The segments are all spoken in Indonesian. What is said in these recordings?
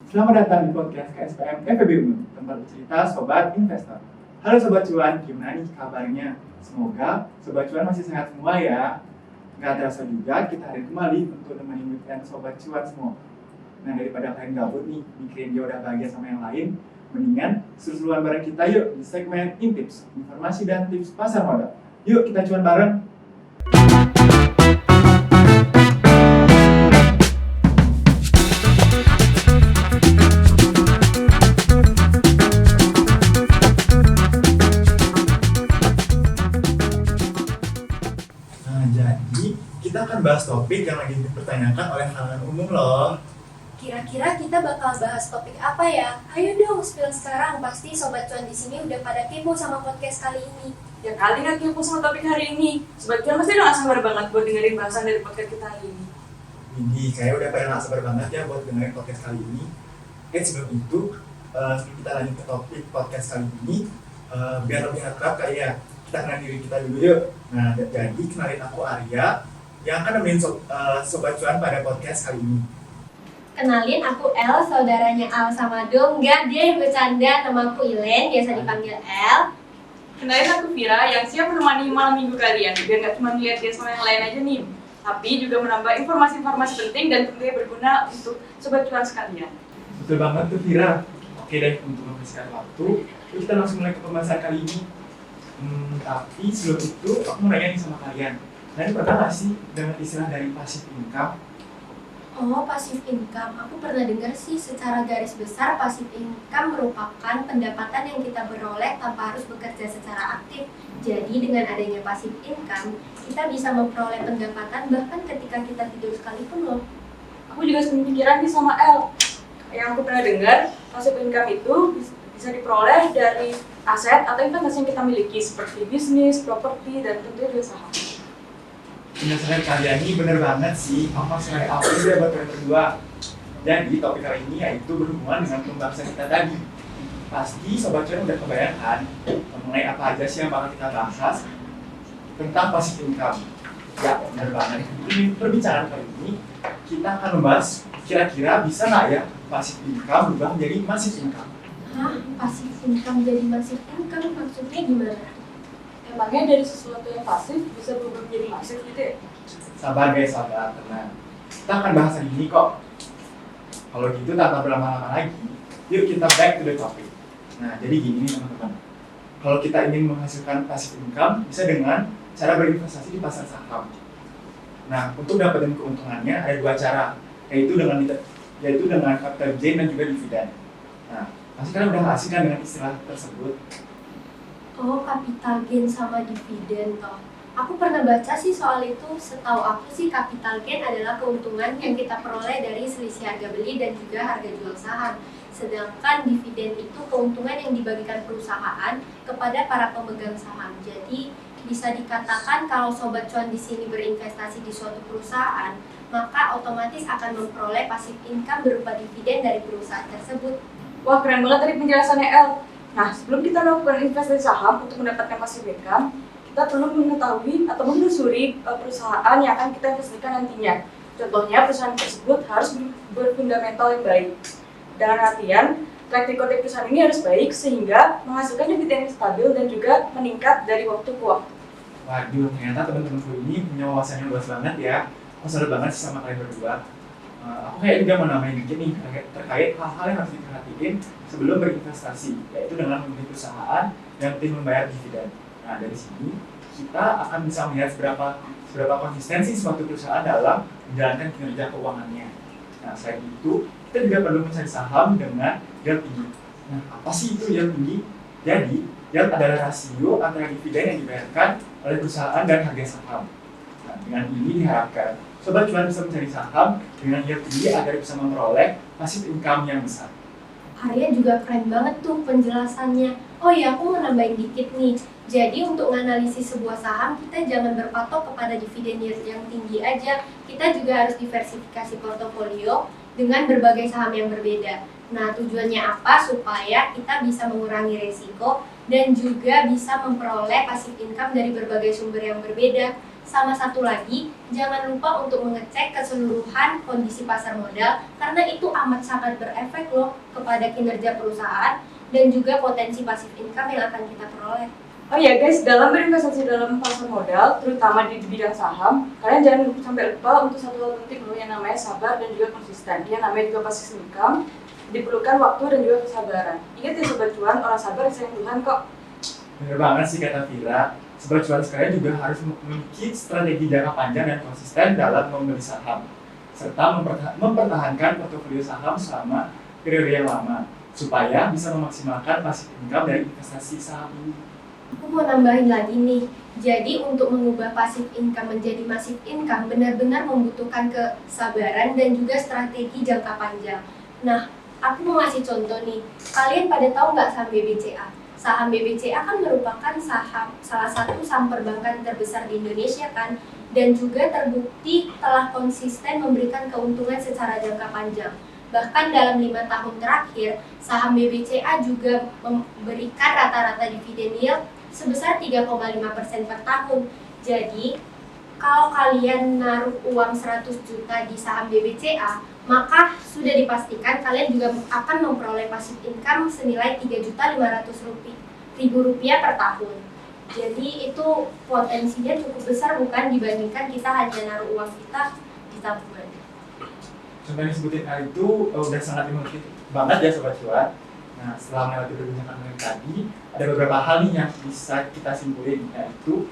Selamat datang di podcast KSPM FEB Unmul, tempat bercerita Sobat Investor. Halo Sobat Cuan, gimana nih kabarnya? Semoga Sobat Cuan masih sehat semua ya. Gak terasa juga kita hari kembali untuk nemenin weekend Sobat Cuan semua. Nah, daripada kalian gabut nih, mikirin dia udah bahagia sama yang lain, mendingan seru-seruan bareng kita yuk di segmen Intips, informasi dan tips pasar modal. Yuk kita cuan bareng. Jadi, kita akan bahas topik yang lagi dipertanyakan oleh kalangan umum loh. Kira-kira kita bakal bahas topik apa ya? Ayo dong, spill sekarang. Pasti Sobat Cuan di sini udah pada kepo sama podcast kali ini. Ya kali nggak kepo sama topik hari ini. Sobat Cuan pasti udah gak sabar banget buat dengerin bahasan dari podcast kita hari ini. Ini kayak udah pada gak sabar banget ya buat dengerin podcast kali ini. Sebelum itu, kita lanjut ke topik podcast kali ini. Biar lebih akrab kayak kita kenal diri kita dulu yuk. Nah, jadi kenalin aku Arya yang akan nemenin Sobat Cuan pada podcast kali ini. Kenalin, aku El, saudaranya Al sama Dong. Enggak, dia yang bercanda. Nama aku Ilen, biasa dipanggil El. Kenalin aku Vira yang siap menemani malam minggu kalian. Biar nggak cuma ngeliat dia sama yang lain aja nih, tapi juga menambah informasi-informasi penting dan tentunya berguna untuk Sobat Cuan sekalian. Betul banget tuh Vira. Oke deh, untuk menghabiskan waktu, yuk kita langsung mulai ke pembahasan kali ini. Tapi sebelum itu, aku mau nanya nih sama kalian. Kalian pernah nggak sih dengan istilah dari passive income? Oh, passive income. Aku pernah dengar sih, secara garis besar passive income merupakan pendapatan yang kita beroleh tanpa harus bekerja secara aktif. Jadi dengan adanya passive income, kita bisa memperoleh pendapatan bahkan ketika kita tidur sekalipun loh. Aku juga sepemikiran nih sama El. Yang aku pernah dengar, passive income itu bisa diperoleh dari aset atau investasi yang kita miliki seperti bisnis, properti, dan tentunya juga saham. Penjelasan kalian ini bener banget sih. Aku masih ada apa sih buat kalian berdua. Jadi topik kali ini yaitu berhubungan dengan pembahasan kita tadi. Pasti Sobat Cuan udah kebayangkan mengenai apa aja sih yang bakal kita bahas tentang passive income. Ya, bener banget. Di perbincangan kali ini kita akan membahas kira-kira bisa nggak ya passive income berubah menjadi massive income. Hah? Passive income jadi massive income? Maksudnya gimana? Emangnya dari sesuatu yang pasif bisa berubah menjadi masif gitu ya? Sabar guys, sabar, tenang. Kita akan bahas hari ini kok. Kalau gitu tanpa berlama-lama lagi, yuk kita back to the topic. Nah, jadi gini nih teman-teman. Kalau kita ingin menghasilkan passive income, bisa dengan cara berinvestasi di pasar saham. Nah, untuk dapetin keuntungannya ada dua cara, yaitu dengan capital gain dan juga dividen. Nah, pasti kalian udah asing kan dengan istilah tersebut? Oh, capital gain sama dividen toh. Aku pernah baca sih soal itu. Setahu aku sih capital gain adalah keuntungan yang kita peroleh dari selisih harga beli dan juga harga jual saham. Sedangkan dividen itu keuntungan yang dibagikan perusahaan kepada para pemegang saham. Jadi bisa dikatakan kalau Sobat Cuan di sini berinvestasi di suatu perusahaan, maka otomatis akan memperoleh passive income berupa dividen dari perusahaan tersebut. Wah, keren banget tadi penjelasannya El. Nah, sebelum kita melakukan investasi saham untuk mendapatkan passive income, kita perlu mengetahui atau menelusuri perusahaan yang akan kita investasikan nantinya. Contohnya, perusahaan tersebut harus berfundamental yang baik. Dengan artian, track record perusahaan ini harus baik sehingga menghasilkan dividen yang stabil dan juga meningkat dari waktu ke waktu. Waduh, ternyata teman-temanku ini punya wawasan yang luas banget ya. Aku salut banget sih sama kalian berdua. Aku kayak juga mau nambahin dikit nih terkait hal-hal yang harus diperhatiin sebelum berinvestasi, yaitu dengan memilih perusahaan yang penting membayar dividen. Nah, dari sini kita akan bisa melihat seberapa konsistensi suatu perusahaan dalam menjalankan kinerja keuangannya. Nah, selain itu, kita juga perlu mencari saham dengan yield tinggi. Nah, apa sih itu yield tinggi? Jadi, yield adalah rasio antara dividen yang dibayarkan oleh perusahaan dan harga saham. Nah, dengan ini diharapkan Sobat Cuan bisa mencari saham dengan yield tinggi agar bisa memperoleh passive income yang besar. Arya juga keren banget tuh penjelasannya. Oh ya, aku mau nambahin dikit nih. Jadi untuk menganalisis sebuah saham, kita jangan berpatok kepada dividen yield yang tinggi aja. Kita juga harus diversifikasi portofolio dengan berbagai saham yang berbeda. Nah, tujuannya apa? Supaya kita bisa mengurangi resiko dan juga bisa memperoleh passive income dari berbagai sumber yang berbeda. Sama satu lagi, jangan lupa untuk mengecek keseluruhan kondisi pasar modal karena itu amat sangat berefek loh kepada kinerja perusahaan dan juga potensi passive income yang akan kita peroleh. Oh iya guys, dalam berinvestasi dalam pasar modal, terutama di bidang saham, kalian jangan sampai lupa untuk satu hal penting loh yang namanya sabar dan juga konsisten. Yang namanya juga passive income, diperlukan waktu dan juga kesabaran. Ingat ya Sobat Cuan, orang sabar disayang Tuhan kok. Bener banget sih kata Vira. Sobat Cuan sekalian juga harus memiliki strategi jangka panjang dan konsisten dalam membeli saham, serta mempertahankan portofolio saham selama periode yang lama, supaya bisa memaksimalkan passive income dari investasi saham ini. Aku mau nambahin lagi nih, jadi untuk mengubah passive income menjadi massive income benar-benar membutuhkan kesabaran dan juga strategi jangka panjang. Nah, aku mau ngasih contoh nih, kalian pada tahu nggak saham BBCA? Saham BBCA kan merupakan salah satu saham perbankan terbesar di Indonesia kan, dan juga terbukti telah konsisten memberikan keuntungan secara jangka panjang. Bahkan dalam 5 tahun terakhir, saham BBCA juga memberikan rata-rata dividen yield sebesar 3,5% per tahun. Jadi, kalau kalian naruh uang 100 juta di saham BBCA, maka sudah dipastikan kalian juga akan memperoleh passive income senilai Rp3.500.000 per tahun. Jadi itu potensinya cukup besar bukan dibandingkan kita hanya naruh uang kita di tabungan. Contoh yang disebutin itu udah sangat emotif banget ya Sobat Cuan. Nah, setelah melewati perbincangan tadi, ada beberapa hal nih yang bisa kita simpulin, yaitu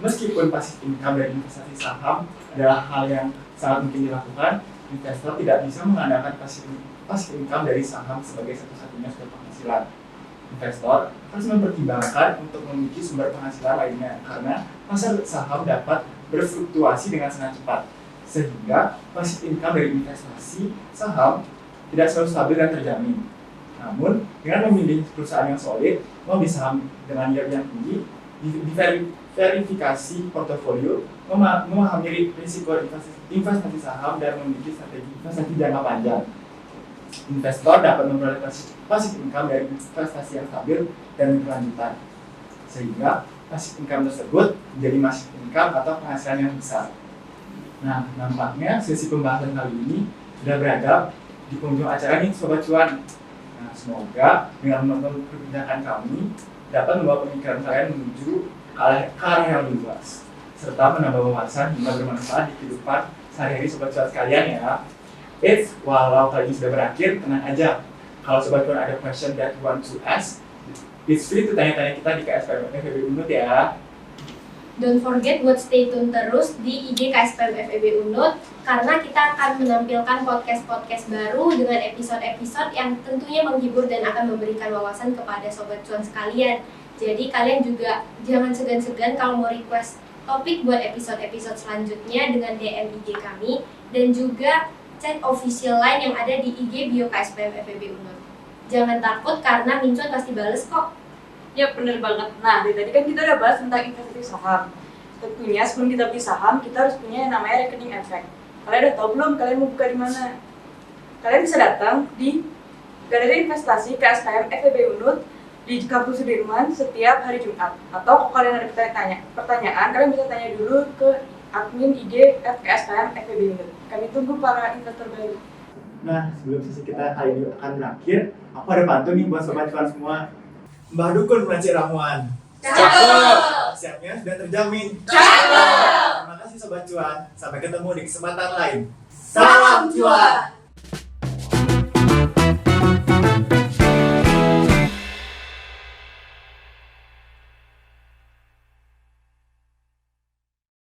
meskipun passive income dari investasi saham adalah hal yang sangat mungkin dilakukan, investor tidak bisa mengandalkan passive income dari saham sebagai satu-satunya sumber penghasilan. Investor harus mempertimbangkan untuk memiliki sumber penghasilan lainnya, karena pasar saham dapat berfluktuasi dengan sangat cepat, sehingga passive income dari investasi saham tidak selalu stabil dan terjamin. Namun, dengan memilih perusahaan yang solid, membeli saham dengan yield yang tinggi, verifikasi portofolio, memahami risiko investasi saham, dan memiliki strategi investasi jangka panjang, investor dapat memperoleh passive income dari investasi yang stabil dan berkelanjutan, sehingga passive income tersebut menjadi massive income atau penghasilan yang besar. Nah, nampaknya sesi pembahasan kali ini sudah berada di penghujung acara nih Sobat Cuan. Nah, semoga dengan menonton perbincangan kami dapat membawa pemikiran kalian menuju ke arah yang lebih luas, serta menambah wawasan hingga bermanfaat di kehidupan sehari-hari Sobat Cuan sekalian ya. Walau kali ini sudah berakhir, tenang aja. Kalau Sobat Cuan ada question that you want to ask, it's free to tanya-tanya kita di KSPM FEB Unut ya. Don't forget buat stay tune terus di IG KSPM FEB Unut karena kita akan menampilkan podcast-podcast baru dengan episode-episode yang tentunya menghibur dan akan memberikan wawasan kepada Sobat Cuan sekalian. Jadi kalian juga jangan segan-segan kalau mau request topik buat episode-episode selanjutnya dengan DM IG kami dan juga chat official line yang ada di IG bio KSPM FEB Unut. Jangan takut karena Mincuan pasti bales kok. Ya bener banget. Nah, dari tadi kan kita udah bahas tentang investasi saham. Tentunya sebelum kita beli saham, kita harus punya yang namanya rekening efek. Kalian udah tahu belum kalian mau buka di mana? Kalian bisa datang di Galeri Investasi KSPM FEB Unut di Kampus Sudirman setiap hari Jumat. Atau kalau kalian ada pertanyaan, kalian bisa tanya dulu ke admin IG KSPM FEB Unut. Kami tunggu para investor baru. Nah, sebelum sesi kita kali ini akan berakhir, aku ada pantun nih buat Sobat Cuan semua. Mbah Dukun Fransik Ramuan. Cakep. Siapnya sudah terjamin. Cakep. Terima kasih Sobat Cuan. Sampai ketemu di kesempatan lain. Salam Cuan.